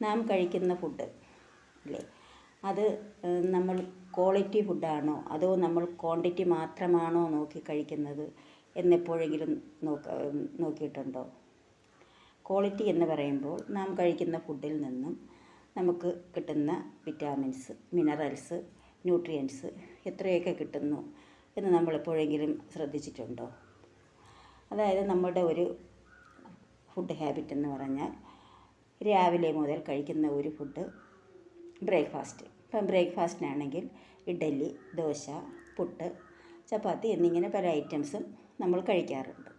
നാം കഴിക്കുന്ന ഫുഡ് അല്ലേ, അത് നമ്മൾ ക്വാളിറ്റി ഫുഡാണോ അതോ നമ്മൾ ക്വാണ്ടിറ്റി മാത്രമാണോ നോക്കി കഴിക്കുന്നത് എന്നെപ്പോഴെങ്കിലും നോക്കിയിട്ടുണ്ടോ? ക്വാളിറ്റി എന്ന് പറയുമ്പോൾ നാം കഴിക്കുന്ന ഫുഡിൽ നിന്നും നമുക്ക് കിട്ടുന്ന വിറ്റാമിൻസ്, മിനറൽസ്, ന്യൂട്രിയൻസ് എത്രയൊക്കെ കിട്ടുന്നു എന്ന് നമ്മൾ എപ്പോഴെങ്കിലും ശ്രദ്ധിച്ചിട്ടുണ്ടോ? അതായത് നമ്മുടെ ഒരു ഫുഡ് ഹാബിറ്റ് എന്ന് പറഞ്ഞാൽ രാവിലെ മുതൽ കഴിക്കുന്ന ഒരു ഫുഡ് ബ്രേക്ക്ഫാസ്റ്റ്. ഇപ്പം ബ്രേക്ക്ഫാസ്റ്റിനാണെങ്കിൽ ഇഡ്ഡലി, ദോശ, പുട്ട്, ചപ്പാത്തി എന്നിങ്ങനെ പല ഐറ്റംസും നമ്മൾ കഴിക്കാറുണ്ട്.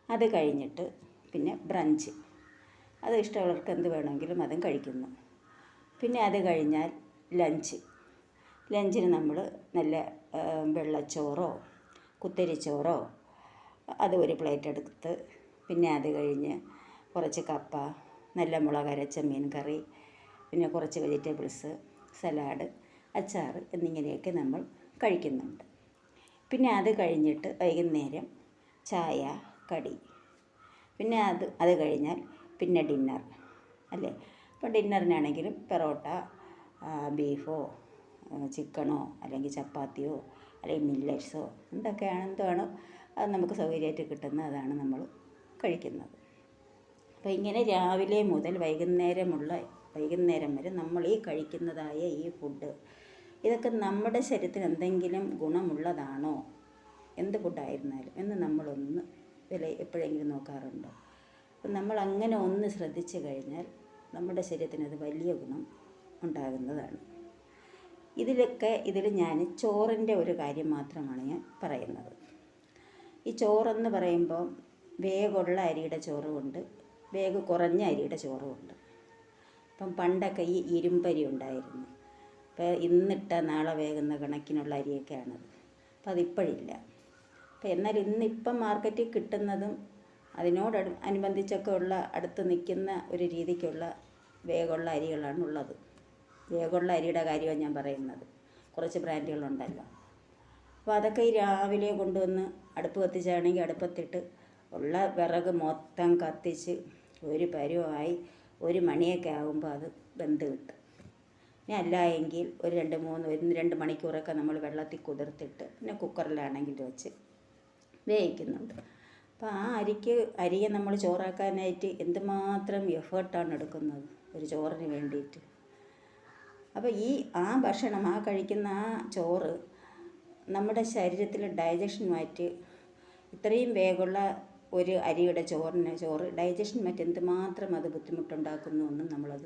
അത് കഴിഞ്ഞിട്ട് പിന്നെ ബ്രഞ്ച്, അത് ഇഷ്ടമുള്ളവർക്ക് എന്ത് വേണമെങ്കിലും അതും കഴിക്കുന്നു. പിന്നെ അത് കഴിഞ്ഞാൽ ലഞ്ചിന് നമ്മൾ നല്ല വെള്ളച്ചോറോ കുത്തരിച്ചോറോ അത് ഒരു പ്ലേറ്റ് എടുത്ത്, പിന്നെ അത് കഴിഞ്ഞ് കുറച്ച് കപ്പ, നല്ല മുളകരച്ച മീൻ കറി, പിന്നെ കുറച്ച് വെജിറ്റബിൾസ്, സലാഡ്, അച്ചാർ എന്നിങ്ങനെയൊക്കെ നമ്മൾ കഴിക്കുന്നുണ്ട്. പിന്നെ അത് കഴിഞ്ഞിട്ട് വൈകുന്നേരം ചായ, കടി, പിന്നെ അത് കഴിഞ്ഞാൽ പിന്നെ ഡിന്നർ അല്ലേ. അപ്പോൾ ഡിന്നറിനാണെങ്കിലും പെറോട്ട, ബീഫോ, ചിക്കനോ അല്ലെങ്കിൽ ചപ്പാത്തിയോ അല്ലെങ്കിൽ മില്ലറ്റ്സോ എന്താണോ അത് നമുക്ക് സൗകര്യമായിട്ട് കിട്ടുന്ന അതാണ് നമ്മൾ കഴിക്കുന്നത്. അപ്പോൾ ഇങ്ങനെ രാവിലെ മുതൽ വൈകുന്നേരം വരെ നമ്മൾ ഈ കഴിക്കുന്നതായ ഈ ഫുഡ്, ഇതൊക്കെ നമ്മുടെ ശരീരത്തിന് എന്തെങ്കിലും ഗുണമുള്ളതാണോ, എന്ത് ഫുഡായിരുന്നാലും എന്ന് നമ്മളൊന്ന് എപ്പോഴെങ്കിലും നോക്കാറുണ്ടോ? അപ്പം നമ്മൾ അങ്ങനെ ഒന്ന് ശ്രദ്ധിച്ചു കഴിഞ്ഞാൽ നമ്മുടെ ശരീരത്തിന് അത് വലിയ ഗുണം ഉണ്ടാകുന്നതാണ്. ഇതിൽ ഞാൻ ചോറിൻ്റെ ഒരു കാര്യം മാത്രമാണ് ഞാൻ പറയുന്നത്. ഈ ചോറെന്ന് പറയുമ്പോൾ വേഗമുള്ള അരിയുടെ ചോറുമുണ്ട്, വേഗ് കുറഞ്ഞ അരിയുടെ ചോറുമുണ്ട്. അപ്പം പണ്ടൊക്കെ ഈ ഇരുമ്പരി ഉണ്ടായിരുന്നു. അപ്പോൾ ഇന്നിട്ട നാളെ വേകുന്ന കണക്കിനുള്ള അരിയൊക്കെയാണത്. അപ്പം അതിപ്പോഴില്ല. അപ്പോൾ എന്നാൽ ഇന്നിപ്പം മാർക്കറ്റിൽ കിട്ടുന്നതും അനുബന്ധിച്ചൊക്കെ ഉള്ള അടുത്ത് നിൽക്കുന്ന ഒരു രീതിക്കുള്ള വേഗമുള്ള അരികളാണ് ഉള്ളത്. വേഗമുള്ള അരിയുടെ കാര്യമാണ് ഞാൻ പറയുന്നത്. കുറച്ച് ബ്രാൻഡുകളുണ്ടല്ലോ. അപ്പോൾ അതൊക്കെ ഈ രാവിലെ കൊണ്ടുവന്ന് അടുപ്പ് കത്തിച്ചാണെങ്കിൽ അടുപ്പത്തിട്ട് ഉള്ള വിറക് മൊത്തം കത്തിച്ച് ഒരു പരുവമായി 1 മണിയൊക്കെ ആകുമ്പോൾ അത് വെന്ത് കിട്ടും. ഇനി അല്ല എങ്കിൽ ഒരു 2 മണിക്കൂറൊക്കെ നമ്മൾ വെള്ളത്തിൽ കുതിർത്തിട്ട് പിന്നെ കുക്കറിലാണെങ്കിൽ വെച്ച് വേവിക്കുന്നുണ്ട്. അപ്പോൾ ആ അരിയെ നമ്മൾ ചോറാക്കാനായിട്ട് എന്തുമാത്രം എഫേർട്ടാണ് എടുക്കുന്നത് ഒരു ചോറിന് വേണ്ടിയിട്ട്. അപ്പോൾ ആ ഭക്ഷണം, കഴിക്കുന്ന ആ ചോറ് നമ്മുടെ ശരീരത്തിൽ ഡൈജഷനുമായിട്ട് ഇത്രയും വേഗമുള്ള ഒരു അരിയുടെ ചോറ് ഡൈജഷനുമായിട്ട് എന്തുമാത്രം അത് ബുദ്ധിമുട്ടുണ്ടാക്കുന്നു എന്നും നമ്മളത്